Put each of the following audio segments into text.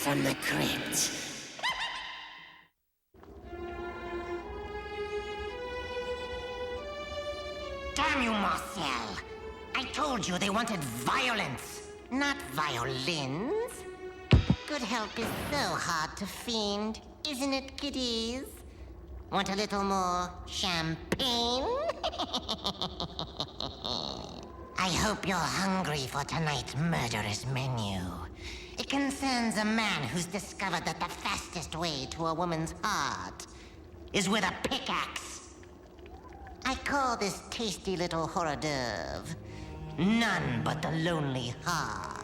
from the crypt. Damn you, Marcel! I told you they wanted violence, not violins. Good help is so hard to find, isn't it, kiddies? Want a little more champagne? I hope you're hungry for tonight's murderous menu. It concerns a man who's discovered that the fastest way to a woman's heart is with a pickaxe. I call this tasty little hors d'oeuvre none but the lonely heart.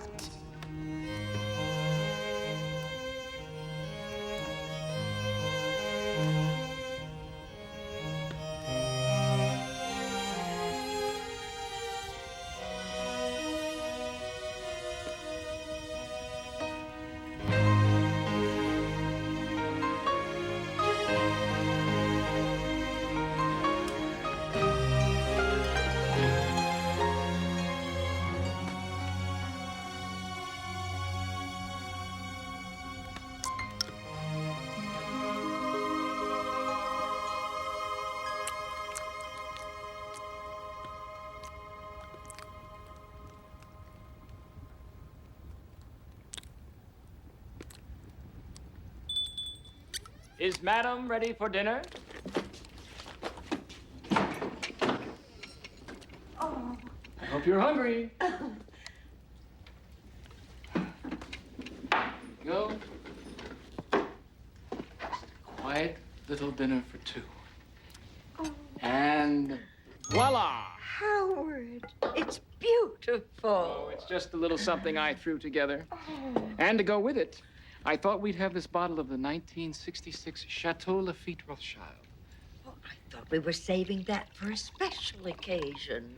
Is Madam ready for dinner? Oh. I hope you're hungry. Go. Quiet little dinner for two. Oh. And voila! Howard, it's beautiful. Oh, it's just a little something I threw together. Oh. And to go with it, I thought we'd have this bottle of the 1966 Chateau Lafite Rothschild. Oh, I thought we were saving that for a special occasion.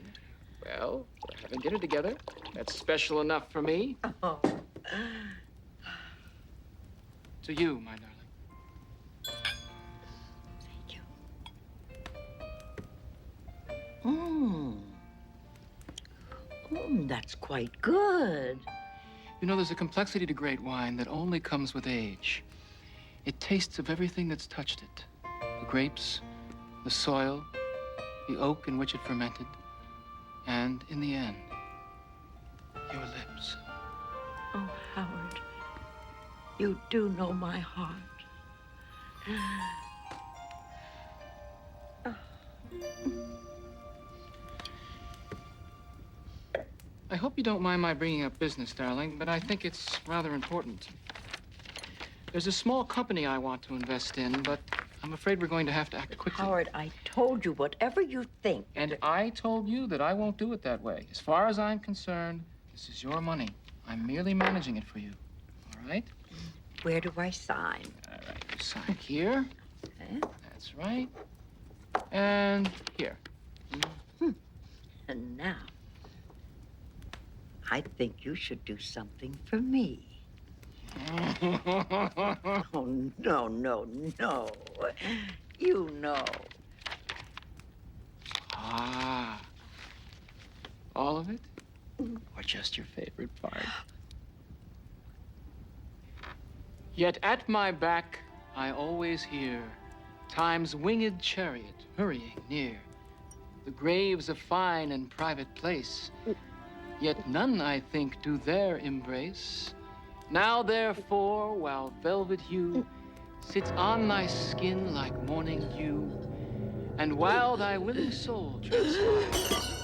Well, we're having dinner together. That's special enough for me. Oh. To you, my darling. Thank you. That's quite good. You know, there's a complexity to great wine that only comes with age. It tastes of everything that's touched it. The grapes, the soil, the oak in which it fermented, and in the end, your lips. Oh, Howard, you do know my heart. I hope you don't mind my bringing up business, darling, but I think it's rather important. There's a small company I want to invest in, but I'm afraid we're going to have to act quickly. Howard, I told you whatever you think. And I told you that I won't do it that way. As far as I'm concerned, this is your money. I'm merely managing it for you. All right? Where do I sign? All right, you sign here. Okay. That's right. And here. And now, I think you should do something for me. Oh, no, no, no. You know. Ah. All of it? Or just your favorite part? Yet at my back, I always hear time's winged chariot hurrying near. The graves a fine and private place. Yet none, I think, do there embrace. Now, therefore, while velvet hue sits on thy skin like morning dew, and while thy willing soul transpires,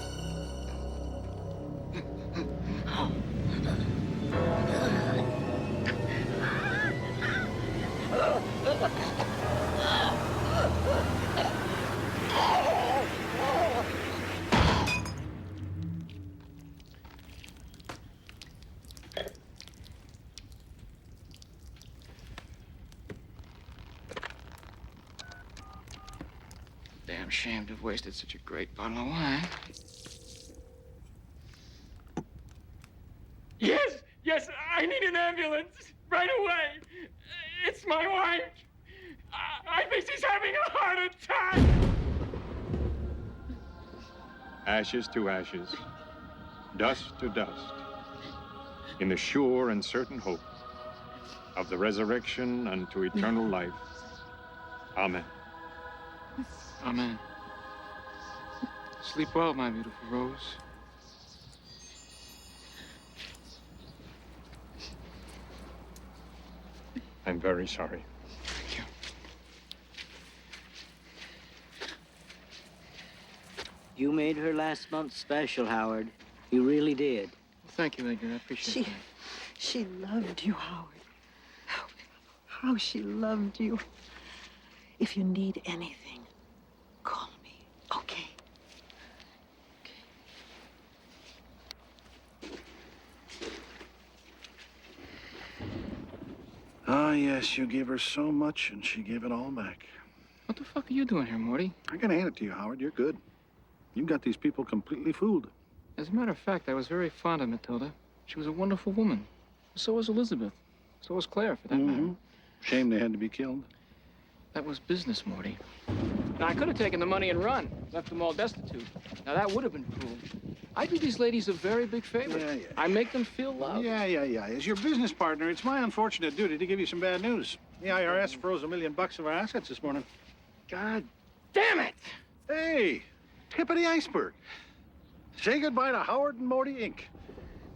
damn shame to have wasted such a great bottle of wine. Yes, I need an ambulance right away. It's my wife. I think she's having a heart attack. Ashes to ashes, dust to dust, in the sure and certain hope of the resurrection unto eternal life. Amen. Amen. Sleep well, my beautiful Rose. I'm very sorry. Thank you. You made her last month special, Howard. You really did. Well, thank you, Edgar. I appreciate that. She loved you, Howard. How she loved you. If you need anything, call me, okay? Ah, yes, you gave her so much, and she gave it all back. What the fuck are you doing here, Morty? I gotta hand it to you, Howard. You're good. You got these people completely fooled. As a matter of fact, I was very fond of Matilda. She was a wonderful woman. So was Elizabeth. So was Claire, for that matter. Shame they had to be killed. That was business, Morty. Now, I could have taken the money and run, left them all destitute. Now, that would have been cruel. I do these ladies a very big favor. Yeah. I make them feel loved. Yeah. As your business partner, it's my unfortunate duty to give you some bad news. The IRS froze $1 million of our assets this morning. God damn it! Hey, tip of the iceberg. Say goodbye to Howard and Morty, Inc.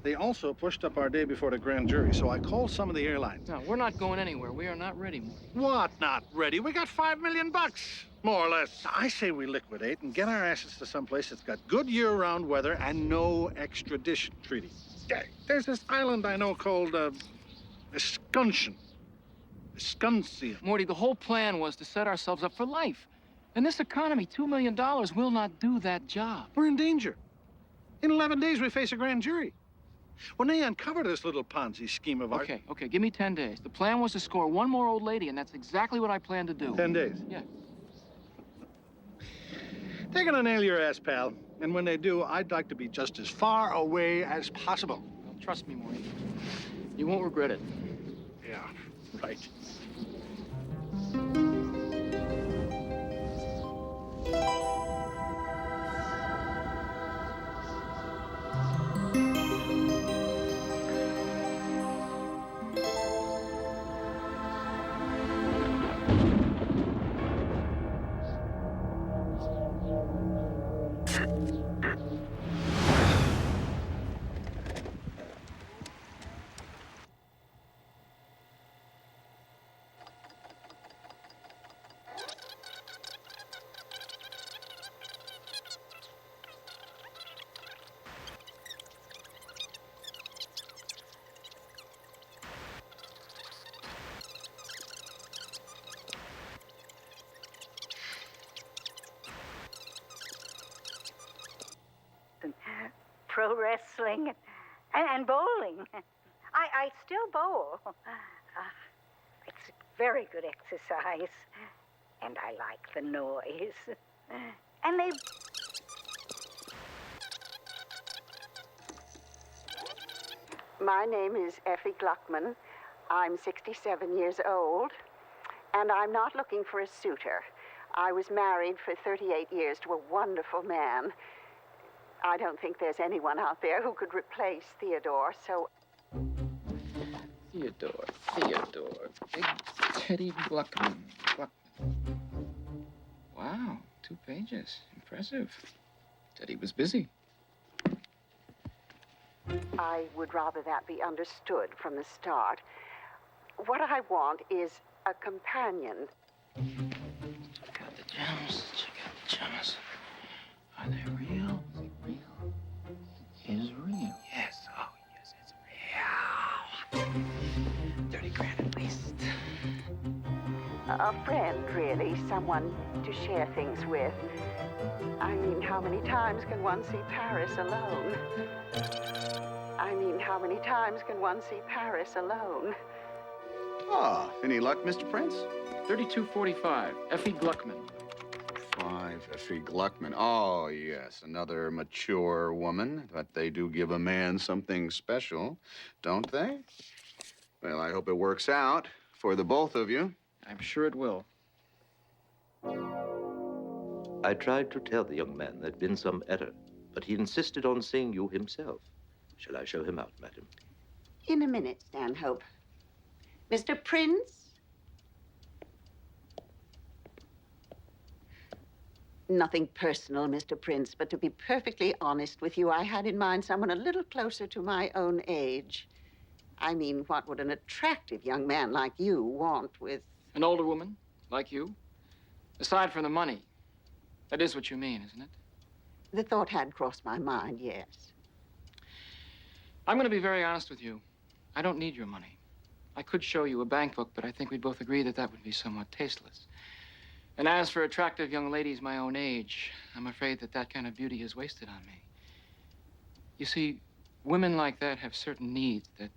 They also pushed up our day before the grand jury, so I called some of the airlines. No, we're not going anywhere. We are not ready, Morty. What not ready? We got $5 million, more or less. I say we liquidate and get our assets to someplace that's got good year-round weather and no extradition treaty. There's this island I know called, Escunsion. Morty, the whole plan was to set ourselves up for life. In this economy, $2 million will not do that job. We're in danger. In 11 days, we face a grand jury. When they uncover this little Ponzi scheme of ours... Okay, give me 10 days. The plan was to score one more old lady, and that's exactly what I plan to do. 10 days? Yeah. They're gonna nail your ass, pal. And when they do, I'd like to be just as far away as possible. Well, trust me, Morty. You won't regret it. Yeah, right. Pro wrestling and bowling. I still bowl. It's very good exercise, and I like the noise. And they... My name is Effie Gluckman. I'm 67 years old, and I'm not looking for a suitor. I was married for 38 years to a wonderful man. I don't think there's anyone out there who could replace Theodore, so... Theodore. Big Teddy Gluckman. Wow, 2 pages. Impressive. Teddy was busy. I would rather that be understood from the start. What I want is a companion. Check out the gems. Are they real? Is real. Yes. Oh, yes, it's real. 30 grand at least. A friend, really. Someone to share things with. I mean, how many times can one see Paris alone? Ah, any luck, Mr. Prince? 3245. Effie Gluckman. 5, Effie Gluckman. Oh, yes, another mature woman. But they do give a man something special, don't they? Well, I hope it works out for the both of you. I'm sure it will. I tried to tell the young man there'd been some error, but he insisted on seeing you himself. Shall I show him out, madam? In a minute, Stanhope. Mr. Prince? Nothing personal, Mr. Prince, but to be perfectly honest with you, I had in mind someone a little closer to my own age. I mean, what would an attractive young man like you want with... An older woman, like you? Aside from the money. That is what you mean, isn't it? The thought had crossed my mind, yes. I'm going to be very honest with you. I don't need your money. I could show you a bank book, but I think we'd both agree that that would be somewhat tasteless. And as for attractive young ladies my own age, I'm afraid that that kind of beauty is wasted on me. You see, women like that have certain needs that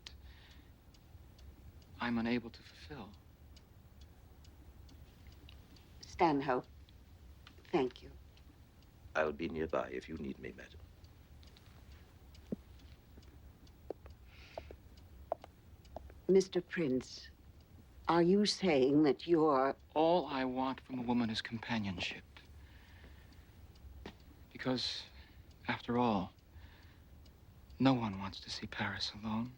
I'm unable to fulfill. Stanhope, thank you. I'll be nearby if you need me, madam. Mr. Prince, are you saying that you're... All I want from a woman is companionship. Because, after all, no one wants to see Paris alone.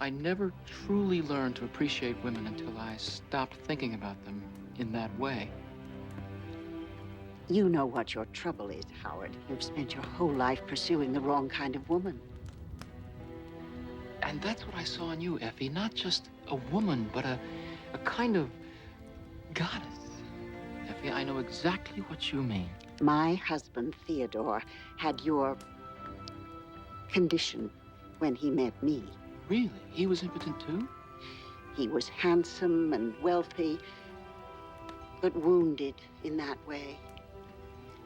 I never truly learned to appreciate women until I stopped thinking about them in that way. You know what your trouble is, Howard. You've spent your whole life pursuing the wrong kind of woman. And that's what I saw in you, Effie. Not just a woman, but a kind of goddess. Effie, I know exactly what you mean. My husband, Theodore, had your condition when he met me. Really? He was impotent too? He was handsome and wealthy, but wounded in that way.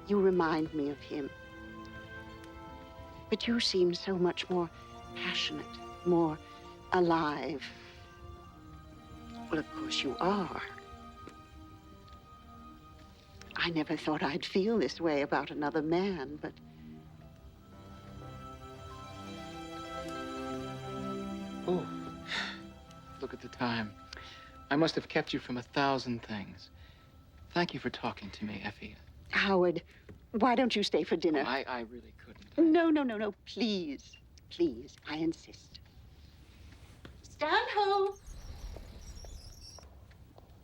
You remind me of him. But you seem so much more passionate, more alive. Well, of course you are. I never thought I'd feel this way about another man, but... Oh, look at the time. I must have kept you from 1,000 things. Thank you for talking to me, Effie. Howard, why don't you stay for dinner? Oh, I really couldn't. No, please. Please, I insist. Stanhope!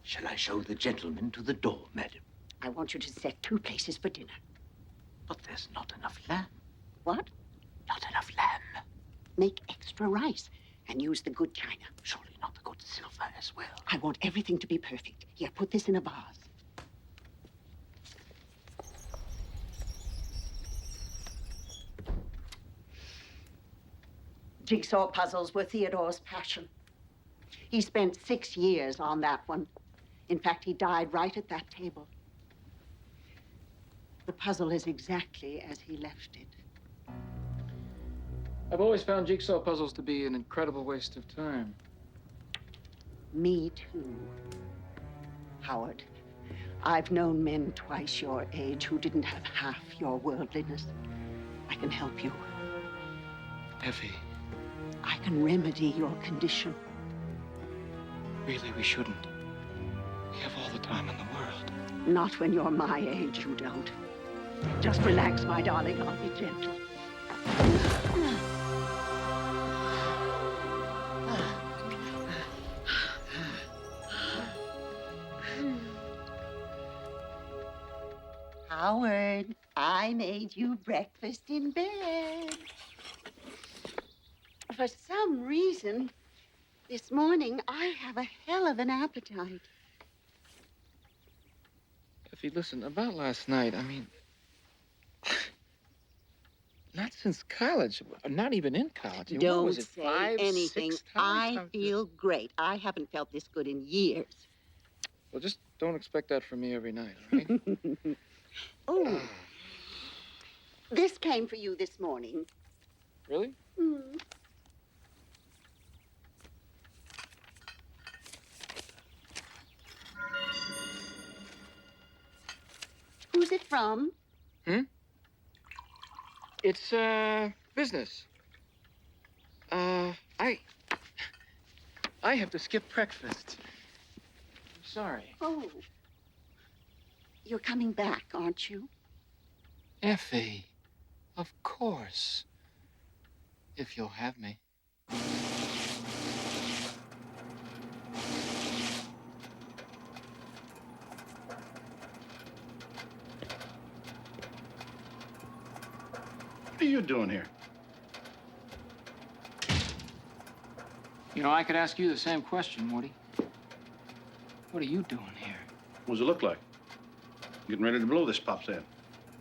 Shall I show the gentleman to the door, madam? I want you to set 2 places for dinner. But there's not enough lamb. What? Not enough lamb. Make extra rice and use the good china. Surely not the good silver as well. I want everything to be perfect. Here, put this in a vase. Jigsaw puzzles were Theodore's passion. He spent 6 years on that one. In fact, he died right at that table. The puzzle is exactly as he left it. I've always found jigsaw puzzles to be an incredible waste of time. Me too, Howard. I've known men twice your age who didn't have half your worldliness. I can help you. Effie. I can remedy your condition. Really, we shouldn't. We have all the time in the world. Not when you're my age, you don't. Just relax, my darling. I'll be gentle. Howard, I made you breakfast in bed. For some reason, this morning, I have a hell of an appetite. Effie, listen, about last night, I mean... Not since college, not even in college. What Don't was it, say 5, anything. 6 times? I feel great. I haven't felt this good in years. Well, just don't expect that from me every night, all right? Oh, this came for you this morning. Really? Mm. Who's it from? It's, business. I have to skip breakfast. I'm sorry. Oh. You're coming back, aren't you? Effie, of course. If you'll have me. you doing here? You know, I could ask you the same question, Morty. What are you doing here? What does it look like? Getting ready to blow this pop's head.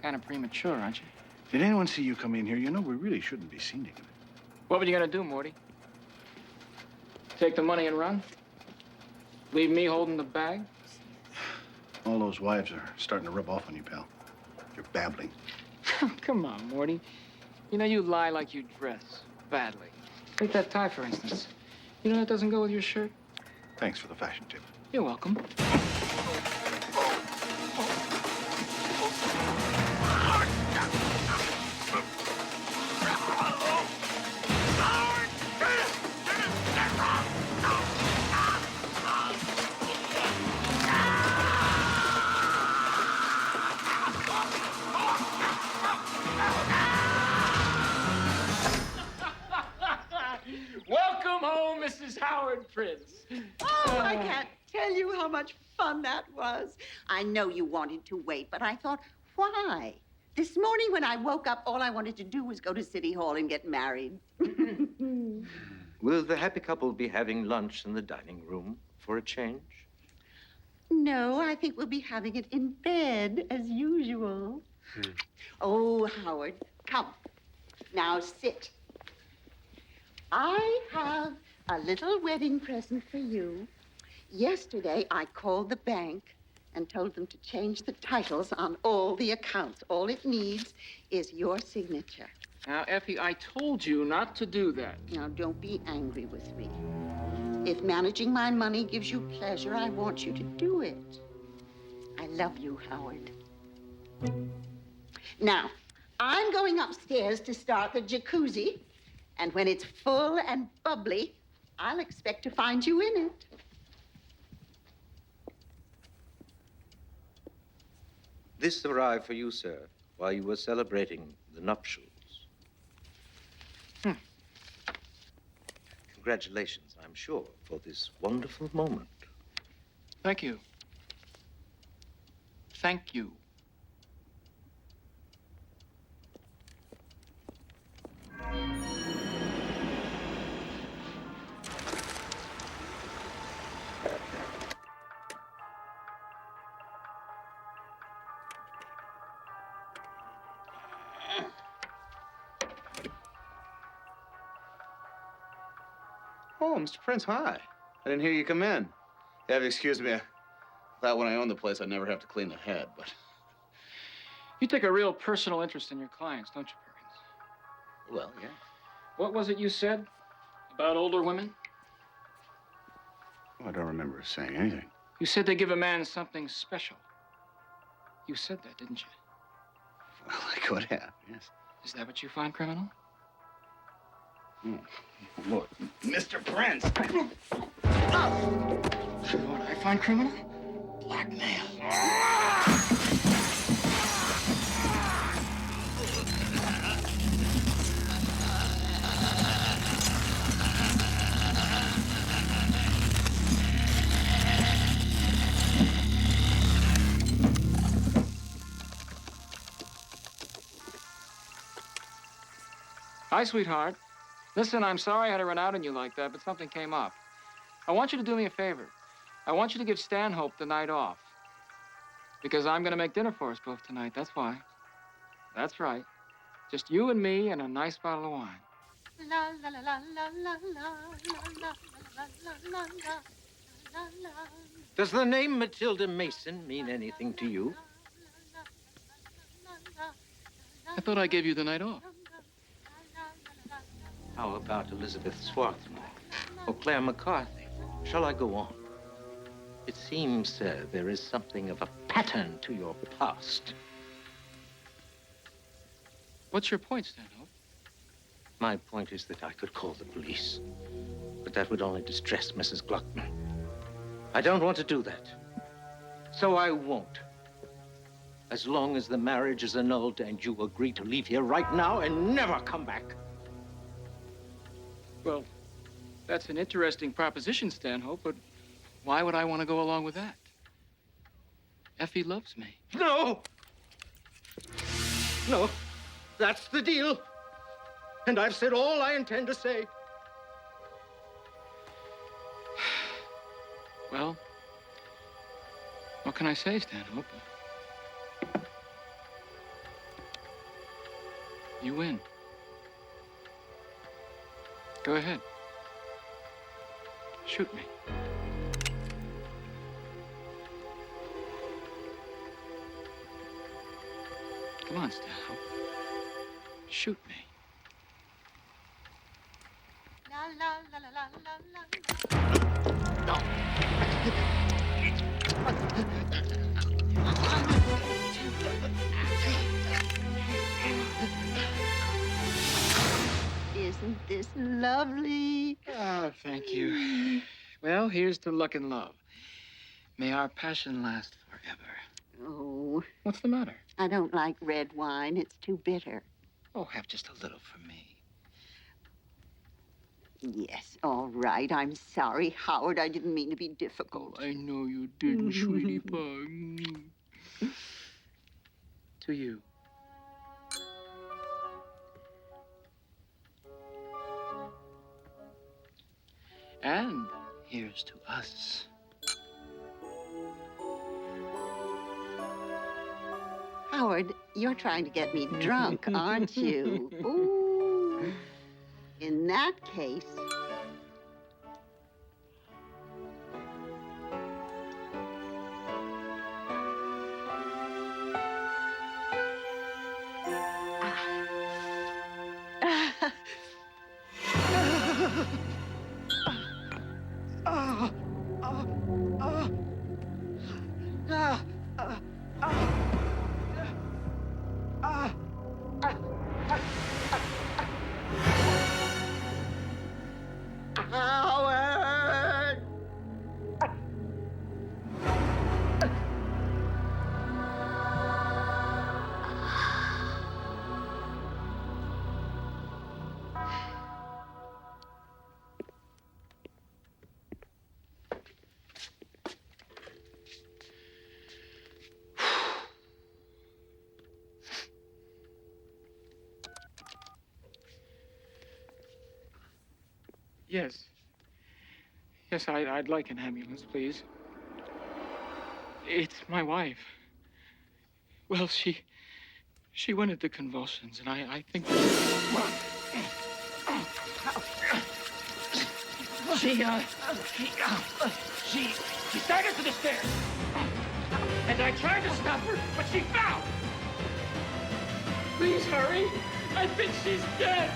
Kind of premature, aren't you? Did anyone see you come in here? You know, we really shouldn't be seen together. What were you gonna do, Morty? Take the money and run? Leave me holding the bag? All those wives are starting to rub off on you, pal. You're babbling. Come on, Morty. You know, you lie like you dress badly. Take that tie, for instance. You know that doesn't go with your shirt? Thanks for the fashion tip. You're welcome. Welcome home, Mrs. Howard Prince. Oh, I can't tell you how much fun that was. I know you wanted to wait, but I thought, why? This morning when I woke up, all I wanted to do was go to City Hall and get married. Will the happy couple be having lunch in the dining room for a change? No, I think we'll be having it in bed, as usual. Oh, Howard, come. Now sit. I have a little wedding present for you. Yesterday, I called the bank and told them to change the titles on all the accounts. All it needs is your signature. Now, Effie, I told you not to do that. Now, don't be angry with me. If managing my money gives you pleasure, I want you to do it. I love you, Howard. Now, I'm going upstairs to start the jacuzzi, and when it's full and bubbly, I'll expect to find you in it. This arrived for you, sir, while you were celebrating the nuptials. Congratulations, I'm sure, for this wonderful moment. Thank you. Thank you. Oh, Mr. Prince, hi. I didn't hear you come in. You have to excuse me. I thought when I owned the place, I'd never have to clean the head, but... You take a real personal interest in your clients, don't you, Perkins? Well, yeah. What was it you said about older women? Oh, I don't remember saying anything. You said they give a man something special. You said that, didn't you? Well, I could have, yes. Is that what you find criminal? Look, Mr. Prince. You know what I find criminal? Blackmail. Hi, sweetheart. Listen, I'm sorry I had to run out on you like that, but something came up. I want you to do me a favor. I want you to give Stanhope the night off. Because I'm going to make dinner for us both tonight, that's why. That's right. Just you and me and a nice bottle of wine. La la la la la la la la la la la. Does the name Matilda Mason mean anything to you? I thought I gave you the night off. How about Elizabeth Swarthmore or Claire McCarthy? Shall I go on? It seems, sir, there is something of a pattern to your past. What's your point, Stanhope? My point is that I could call the police, but that would only distress Mrs. Gluckman. I don't want to do that, so I won't. As long as the marriage is annulled and you agree to leave here right now and never come back. Well, that's an interesting proposition, Stanhope, but why would I want to go along with that? Effie loves me. No! No, that's the deal. And I've said all I intend to say. Well, what can I say, Stanhope? You win. Go ahead. Shoot me. Come on, Stanhope. Shoot me. La la la la la la la. Isn't this lovely? Ah, thank you. Well, here's to luck and love. May our passion last forever. Oh, What's the matter? I don't like red wine. It's too bitter. Oh, have just a little for me. Yes, all right. I'm sorry, Howard. I didn't mean to be difficult. Oh, I know you didn't, sweetie pie. To you. And here's to us. Howard, you're trying to get me drunk, aren't you? Ooh. In that case... Yes. Yes, I'd like an ambulance, please. It's my wife. Well, she went into convulsions, and I think... She staggered to the stairs. And I tried to stop her, but she fell. Please hurry. I think she's dead.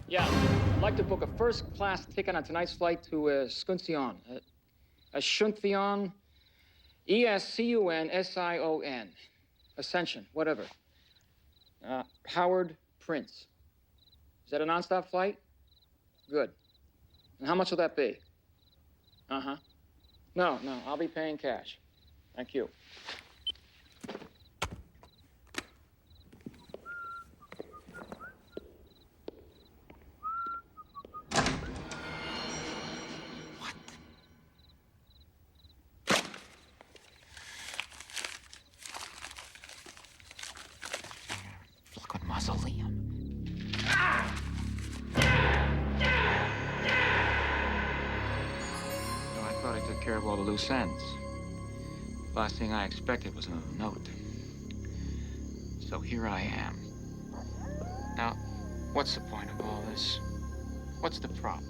Yeah, I'd like to book a first-class ticket on tonight's flight to Skuncion. Ashunthion, Escunsion. Ascension, whatever. Howard Prince. Is that a nonstop flight? Good. And how much will that be? Uh-huh. No, I'll be paying cash. Thank you. Mausoleum. I thought I took care of all the loose ends. Last thing I expected was another note. So here I am. Now, what's the point of all this? What's the problem?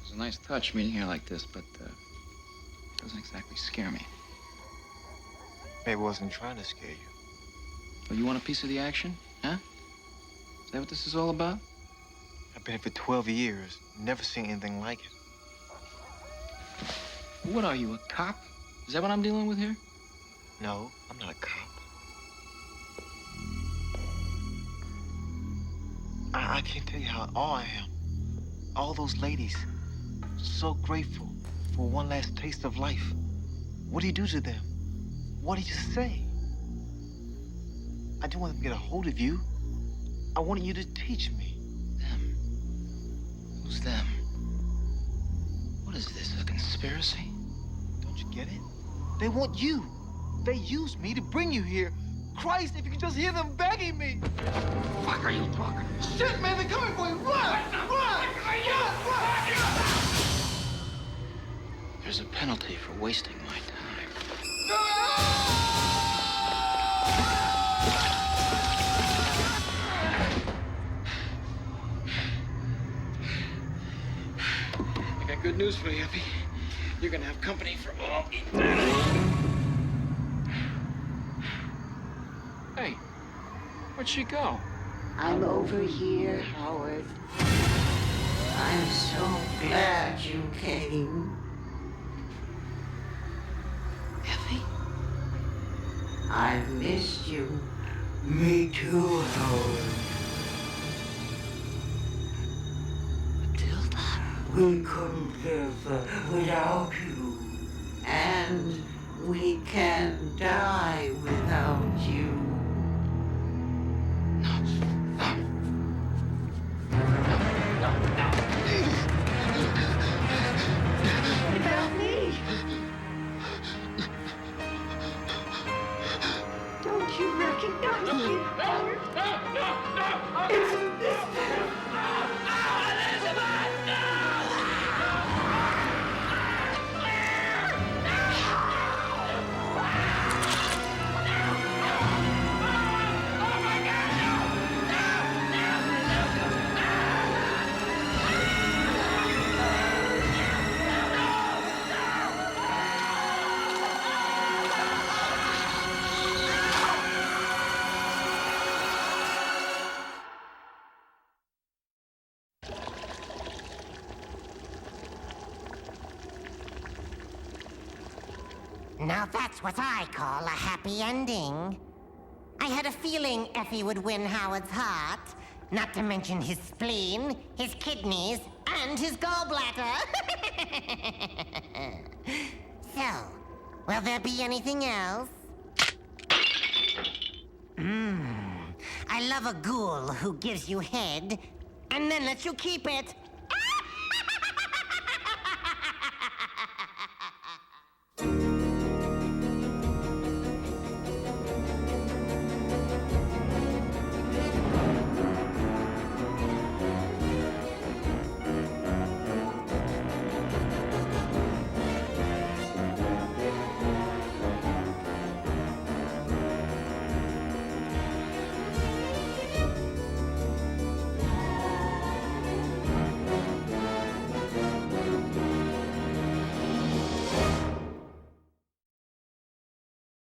It's a nice touch meeting here like this, but it doesn't exactly scare me. Maybe I wasn't trying to scare you. Oh, you want a piece of the action? Huh? Is that what this is all about? I've been here for 12 years. Never seen anything like it. What are you, a cop? Is that what I'm dealing with here? No, I'm not a cop. I can't tell you how awe I am. All those ladies, so grateful for one last taste of life. What do you do to them? What do you say? I didn't want them to get a hold of you. I wanted you to teach me. Them? Who's them? What is this, a conspiracy? Don't you get it? They want you. They used me to bring you here. Christ, if you could just hear them begging me. Fuck are you talking? Shit, man, they're coming for you. Run! Run! There's a penalty for wasting my time. I got good news for you, Effie. You're gonna have company for all eternity. Hey, where'd she go? I'm over here, Howard. I'm so glad you came. Effie? I've missed you. Me too, Howard. We couldn't live without you. And we can't die without you. What about me? Don't you recognize me, Howard? Isn't this Now that's what I call a happy ending. I had a feeling Effie would win Howard's heart. Not to mention his spleen, his kidneys, and his gallbladder. So, will there be anything else? I love a ghoul who gives you head, and then lets you keep it.